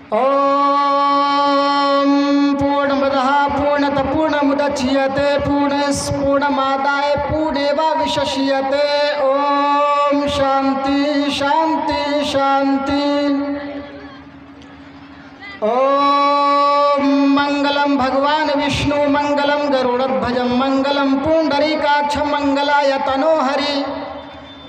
ओम पूर्णमदः पूर्णतः पूर्णमुदच्यते पूर्णमादाय पूर्णमेवावशिष्यते। ओम शांति शांति शांति। ओम मंगलम भगवान विष्णु मंगलम गरुड़ध्वजं मंगलम पुंडरीकाक्षं मंगलाय तनोहरि।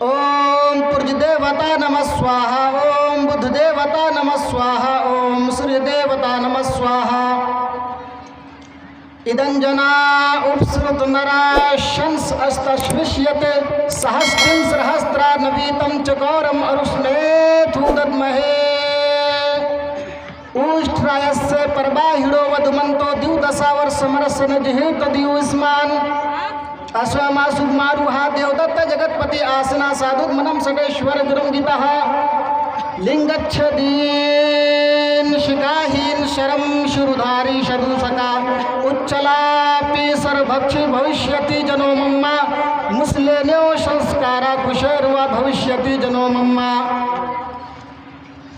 ओम पुरुषदेवता नमः स्वाहा। ओम बुद्धदेवता नमः स्वाहा। ओम सूर्यदेवता नमः स्वाहा। इदं जना उपसृत नरा शंस अस्तश्विष्यते सहस्रं सहस्रान्वितं चकोरम अरुष्णेथुदद्महे उष्ट्रायस्य परबाहिडो वधुमन्तो द्युदशावर समरसन जिहित दियुष्मान अश्वमासुमारुहा देवदत्त जगत्पति आसना साधुमनम सडेश्वर गुरुं गीतः लिंगच्छदीन शिखाहीन शरम शुरुधारी शरुसका उच्चलापि सर्वभक्षि भविष्यति जनो मम्मा मुस्लेन्यो संस्कारा कुशेरुवा भविष्यति जनो मम्मा।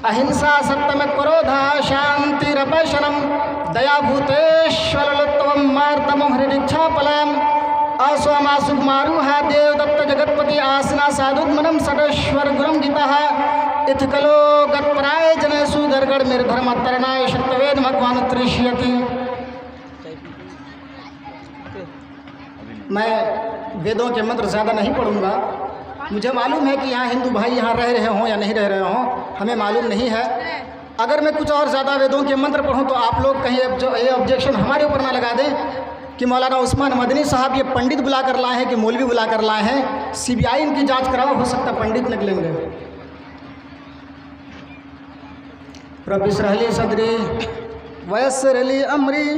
अहिंसा सत्यम क्रोधा शांतिरपशनम दयाभूतेश्वरत्वं मार्तमं हृदिच्छापलम् असुमारुहा देवदत्त जगत्पति आसना साधुमनम सडेश्वर गुरुं गीतः इथकलो गत्पराय जनेषु गड़गड़ निर्धर्मतरणाय शक्तवेद भगवान त्रिष्यति। मैं वेदों के मंत्र ज़्यादा नहीं पढ़ूंगा। मुझे मालूम है कि यहाँ हिंदू भाई यहाँ रह रहे हों या नहीं रह रहे हों, हमें मालूम नहीं है। अगर मैं कुछ और ज़्यादा वेदों के मंत्र पढ़ूँ तो आप लोग कहीं ये ऑब्जेक्शन हमारे ऊपर ना लगा दें कि मौलाना उस्मान मदनी साहब ये पंडित बुला कर लाए हैं कि मौलवी बुला कर लाए हैं। सीबीआई इनकी जांच कराओ, हो सकता पंडित निकलेंगे। रब्बि इश्रह ली सदरी वयस्सिर ली अमरी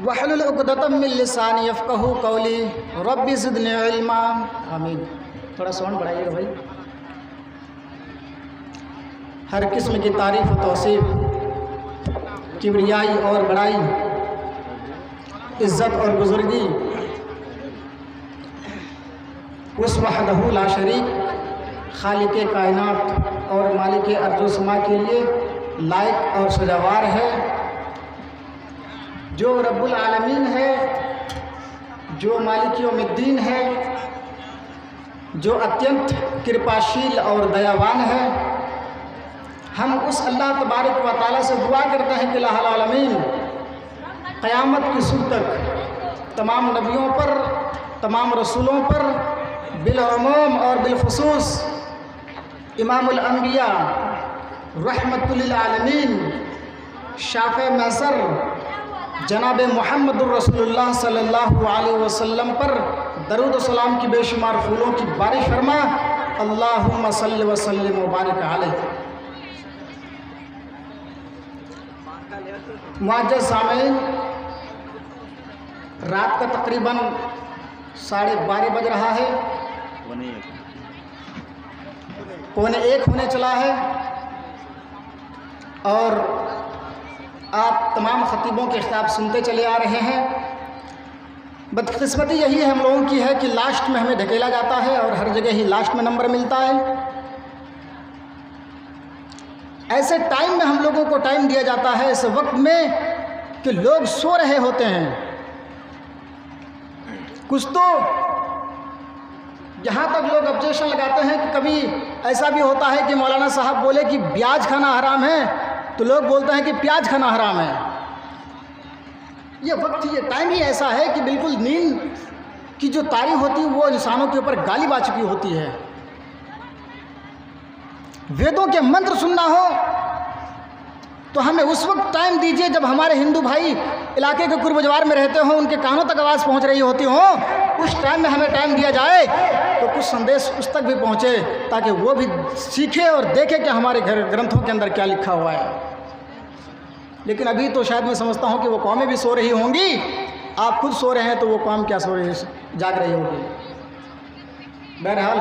वहलुल उक़दतम मिन लिसानी यफ़क़हू क़ौली रब्बि ज़िदनी इल्मा। आमीन। थोड़ा साउंड बढ़ाइएगा भाई। हर किस्म की तारीफ़ व तौसीफ़, किबरियाई और बड़ाई, इज़्ज़त और बुज़ुर्गी उस वहदहू ला शरीक खालिक़े कायनात और मालिके अर्ज़ व समा के लिए लायक और सजावार है, जो रब्बुल आलमीन है, जो मालिक यौमिद्दीन है, जो अत्यंत कृपाशील और दयावान है। हम उस अल्लाह तबारक व तआला से दुआ करते हैं कि लाहुल आलमीन क़यामत की सुबह तक तमाम नबियों पर, तमाम रसूलों पर बिलअमूम और बिलखुसूस इमामुल अंबिया रहमतुल आलमीन शाफ़े महशर जनाब मुहम्मदुर रसूलुल्लाह सल्लल्लाहु अलैहि वसल्लम पर दरूद व सलाम की बेशुमार फूलों की बारिश फरमा। अल्लाहुम्मा सल्लि व सल्लिम व बारिक अलैहि। मुअज़्ज़ज़ सामीन, रात का तकरीबन 12:30 बज रहा है, 1:45 होने चला है और आप तमाम ख़तीबों के खिताब सुनते चले आ रहे हैं। बदकिस्मती यही हम लोगों की है कि लास्ट में हमें ढकेला जाता है और हर जगह ही लास्ट में नंबर मिलता है। ऐसे टाइम में हम लोगों को टाइम दिया जाता है, ऐसे वक्त में कि लोग सो रहे होते हैं। कुछ तो यहाँ तक लोग ऑब्जेक्शन लगाते हैं कि कभी ऐसा भी होता है कि मौलाना साहब बोले कि ब्याज खाना हराम है, तो लोग बोलते हैं कि प्याज खाना हराम है। ये वक्त, ये टाइम ही ऐसा है कि बिल्कुल नींद की जो तारीफ होती है वो इंसानों के ऊपर गालिब आ चुकी होती है। वेदों के मंत्र सुनना हो तो हमें उस वक्त टाइम दीजिए जब हमारे हिंदू भाई इलाके के कुर्बजवार में रहते हों, उनके कानों तक आवाज़ पहुंच रही होती हो, उस टाइम में हमें टाइम दिया जाए तो कुछ संदेश उस तक भी पहुंचे, ताकि वो भी सीखे और देखे कि हमारे ग्रंथों के अंदर क्या लिखा हुआ है। लेकिन अभी तो शायद मैं समझता हूँ कि वो कौमें भी सो रही होंगी। आप खुद सो रहे हैं तो वो कौम क्या सो रही, जाग रही होगी। बहरहाल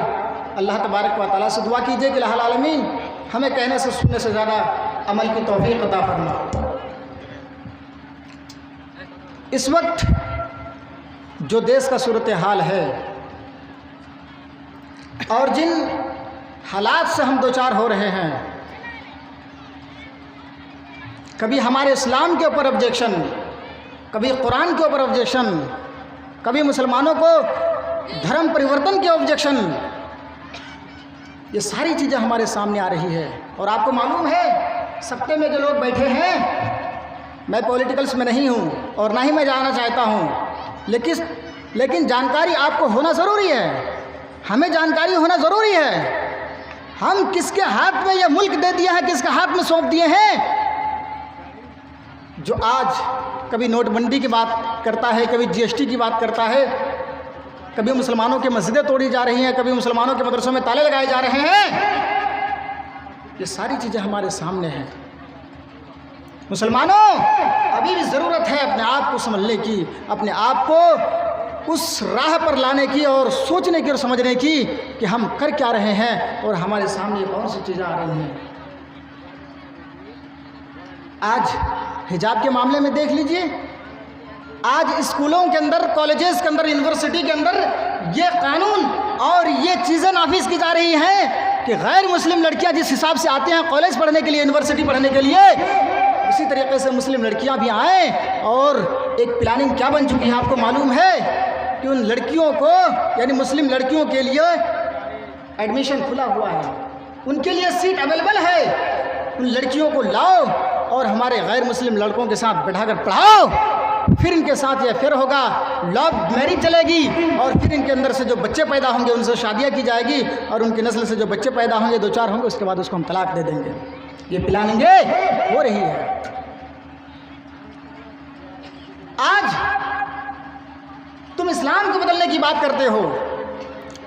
अल्लाह तबारक व तआला से दुआ कीजिए कि लाहुल आलमीन हमें कहने से सुनने से ज़्यादा अमल की तौफीक अता फरमा। इस वक्त जो देश का सूरत हाल है और जिन हालात से हम दो चार हो रहे हैं, कभी हमारे इस्लाम के ऊपर ऑब्जेक्शन, कभी कुरान के ऊपर ऑब्जेक्शन, कभी मुसलमानों को धर्म परिवर्तन के ऑब्जेक्शन। ये सारी चीज़ें हमारे सामने आ रही है। और आपको मालूम है सत्ते में जो लोग बैठे हैं, मैं पॉलिटिकल्स में नहीं हूँ और ना ही मैं जाना चाहता हूँ, लेकिन जानकारी आपको होना ज़रूरी है, हमें जानकारी होना ज़रूरी है। हम किसके हाथ में यह मुल्क दे दिया है, किसके हाथ में सौंप दिए हैं, जो आज कभी नोटबंदी की बात करता है, कभी जीएसटी की बात करता है, कभी मुसलमानों की मस्जिदें तोड़ी जा रही हैं, कभी मुसलमानों के मदरसों में ताले लगाए जा रहे हैं। ये सारी चीज़ें हमारे सामने हैं। मुसलमानों, अभी भी ज़रूरत है अपने आप को समझने की, अपने आप को उस राह पर लाने की और सोचने की और समझने की कि हम कर क्या रहे हैं और हमारे सामने कौन सी चीज़ें आ रही हैं। आज हिजाब के मामले में देख लीजिए, आज स्कूलों के अंदर, कॉलेजेस के अंदर, यूनिवर्सिटी के अंदर ये कानून और ये चीज़ें नाफिज की जा रही हैं कि गैर मुस्लिम लड़कियां जिस हिसाब से आते हैं कॉलेज पढ़ने के लिए, यूनिवर्सिटी पढ़ने के लिए, उसी तरीके से मुस्लिम लड़कियां भी आएँ। और एक प्लानिंग क्या बन चुकी है आपको मालूम है कि उन लड़कियों को, यानी मुस्लिम लड़कियों के लिए एडमिशन खुला हुआ है, उनके लिए सीट अवेलेबल है। उन लड़कियों को लाओ और हमारे गैर मुस्लिम लड़कों के साथ बैठाकर पढ़ाओ, फिर इनके साथ ये फिर होगा, लव मैरिज चलेगी और फिर इनके अंदर से जो बच्चे पैदा होंगे उनसे शादियाँ की जाएगी और उनकी नस्ल से जो बच्चे पैदा होंगे, 2-4 होंगे, उसके बाद उसको हम तलाक दे देंगे। ये प्लानिंगें हो रही है। आज तुम इस्लाम को बदलने की बात करते हो,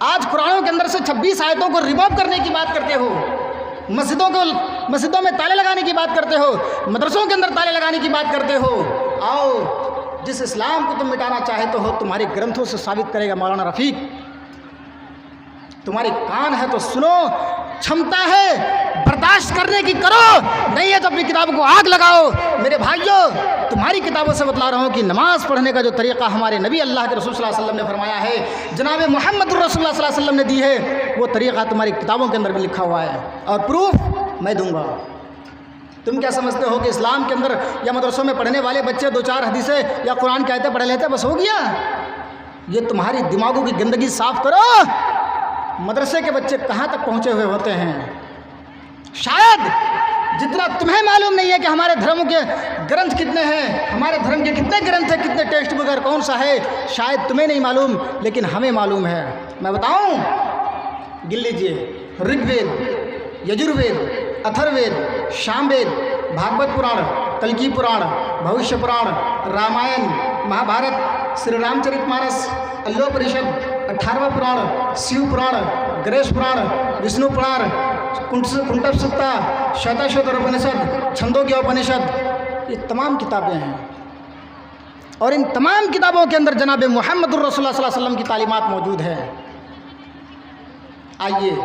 आज कुरानों के अंदर से 26 आयतों को रिमूव करने की बात करते हो, मस्जिदों में ताले लगाने की बात करते हो, मदरसों के अंदर ताले लगाने की बात करते हो। आओ, जिस इस्लाम को तुम मिटाना चाहते हो तुम्हारे ग्रंथों से साबित करेगा मौलाना रफ़ीक। तुम्हारे कान है तो सुनो, क्षमता है बर्दाश्त करने की करो, नहीं है तो अपनी किताबों को आग लगाओ। मेरे भाइयों, तुम्हारी किताबों से बतला रहा हूँ कि नमाज पढ़ने का जो तरीक़ा हमारे नबी अल्लाह के रसूल सल्लल्लाहु अलैहि वसल्लम ने फरमाया है, जनाब मोहम्मद रसूलुल्लाह सल्लल्लाहु अलैहि वसल्लम ने दी है, वो तरीक़ा तुम्हारी किताबों के अंदर भी लिखा हुआ है और प्रूफ मैं दूंगा। तुम क्या समझते हो कि इस्लाम के अंदर या मदरसों में पढ़ने वाले बच्चे 2-4 हदीसें या कुरान की आयतें पढ़ लेते बस हो गया? ये तुम्हारी दिमागों की गंदगी साफ करो। मदरसे के बच्चे कहाँ तक पहुँचे हुए होते हैं? शायद जितना तुम्हें मालूम नहीं है कि हमारे धर्म के ग्रंथ कितने हैं, हमारे धर्म के कितने ग्रंथ हैं, कितने टेक्स्ट बुक और कौन सा है, शायद तुम्हें नहीं मालूम, लेकिन हमें मालूम है। मैं बताऊं, गिन लीजिए, ऋग्वेद, यजुर्वेद, अथर्ववेद, सामवेद, भागवत पुराण, कल्की पुराण, भविष्य पुराण, रामायण, महाभारत, श्री रामचरितमानस, अल्लोपनिषद, 18वां पुराण, शिव पुराण, गणेश पुराण, विष्णु पुराण, कुंटप सुत्ता, शतशोधर उपनिषद, छंदोग्य उपनिषद, ये तमाम किताबें हैं और इन तमाम किताबों के अंदर जनाब मोहम्मद रसूलुल्लाह सल्लल्लाहु अलैहि वसल्लम की तालीमात मौजूद है। आइए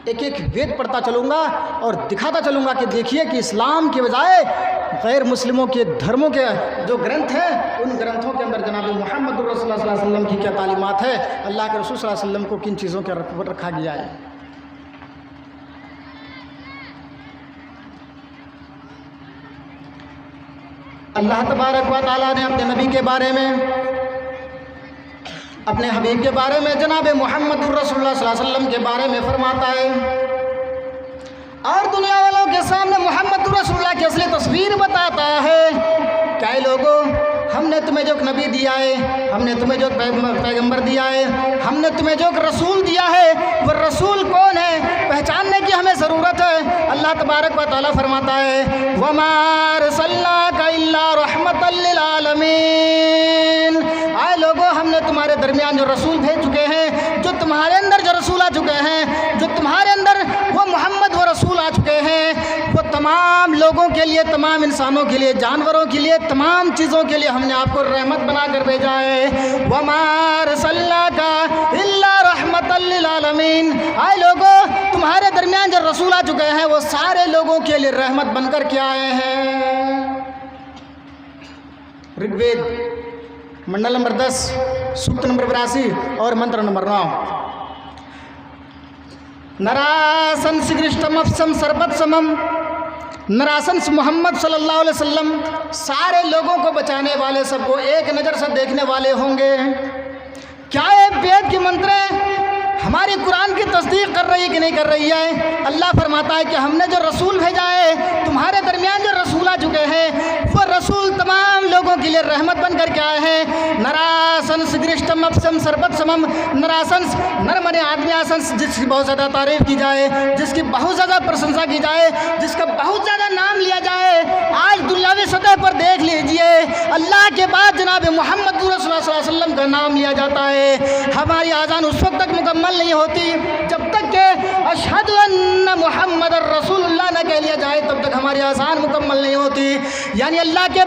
एक एक वेद पढ़ता चलूँगा और दिखाता चलूँगा कि देखिए कि इस्लाम के बजाय गैर मुस्लिमों के धर्मों के जो ग्रंथ हैं, उन ग्रंथों के अंदर जनाब मोहम्मद रसूलुल्लाह सल्लल्लाहु अलैहि वसल्लम की क्या तालीमात है, अल्लाह के रसूल सल्लल्लाहु अलैहि वसल्लम को किन चीज़ों के रखा गया है। अल्लाह तबारक व तआला ने अपने नबी के बारे में, अपने हबीब के बारे में, जनाब मोहम्मद रसूलुल्लाह सल्लल्लाहु अलैहि वसल्लम के बारे में फरमाता है और दुनिया वालों के सामने मोहम्मद रसूलुल्लाह की असली तस्वीर बताता है। क्या लोगों, हमने तुम्हें जो नबी दिया है, हमने तुम्हें जो पैगंबर दिया है, हमने तुम्हें जो रसूल दिया है, वो रसूल कौन है पहचानने की हमें ज़रूरत है। अल्लाह तबारक व तआला फरमाता है, वमा अरसलनाका इल्ला रहमतल लिल आलमीन। आए लोगों, हमने तुम्हारे दरमियान जो रसूल भेज चुके हैं, जो तुम्हारे अंदर जो रसूल आ चुके हैं, जो तुम्हारे अंदर वो मोहम्मद वो रसूल आ चुके हैं, वो तमाम लोगों के लिए, तमाम इंसानों के लिए, जानवरों के लिए, तमाम चीज़ों के लिए हमने आपको रहमत बना कर भेजा है। वमा अरसलनाका इल्ला रहमतल लिल आलमीन। आए लोगों, तुम्हारे दरमियान जो रसूल आ चुके हैं वो सारे लोगों के लिए रहमत बनकर के आए हैं। ऋग्वेद मंडल नंबर 10, सूक्त नंबर 82 और मंत्र नंबर 9। नरासन श्रीकृष्णम अफसम सर्वत समम नरासंस मोहम्मद सल्लल्लाहु अलैहि वसल्लम सारे लोगों को बचाने वाले, सबको एक नज़र से देखने वाले होंगे। क्या ये वेद के मंत्र हमारी कुरान की तस्दीक कर रही है कि नहीं कर रही है? अल्लाह फरमाता है कि हमने जो रसूल भेजा है, तुम्हारे दरमियान जो रसूल आ चुके हैं, वो रसूल तमाम लोगों के लिए रहमत बन कर के आए हैं। नरासंस गृष्टम अपसम सर्बत समम, नरासंस नर मने आदमी आसंस, जिसकी बहुत ज़्यादा तारीफ़ की जाए, जिसकी बहुत ज़्यादा प्रशंसा की जाए, जिसका बहुत ज़्यादा नाम लिया जाए। आज दुनियावी सतह पर देख लीजिए, अल्लाह के बाद जनाब मोहम्मद रसूलुल्लाह सल्लल्लाहु अलैहि वसल्लम का नाम लिया जाता है। हमारी आज़ान उस वक्त तक मुकम्मल नहीं होती जब तक के अशहदु अन्ना मुहम्मद रसूलुल्लाह न कह लिया जाए, तब तक हमारी आज़ान मुकम्मल नहीं होती। यानी अल्लाह के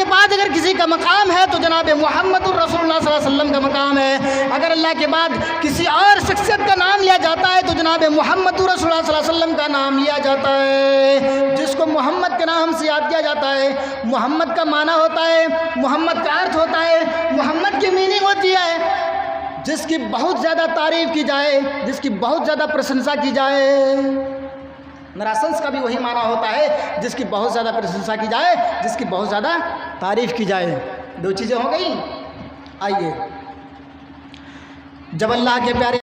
बाद अगर किसी का मकाम है तो जनाब मोहम्मद रसूलुल्लाह सल्लल्लाहु अलैहि वसल्लम का मकाम है। अगर अल्लाह के बाद किसी और शख्सियत का नाम लिया जाता है तो जनाब मोहम्मद रसूलुल्लाह सल्लल्लाहु अलैहि वसल्लम का नाम लिया जाता है। जिसको मोहम्मद के नाम से याद किया जाता है, मोहम्मद का माना होता है, मोहम्मद का अर्थ होता है, मोहम्मद की मीनिंग होती है जिसकी बहुत ज़्यादा तारीफ़ की जाए, जिसकी बहुत ज़्यादा प्रशंसा की जाए। नरासंस का भी वही माना होता है, जिसकी बहुत ज़्यादा प्रशंसा की जाए, जिसकी बहुत ज़्यादा तारीफ़ की जाए। दो चीज़ें हो गई। आइए, जब अल्लाह के प्यारे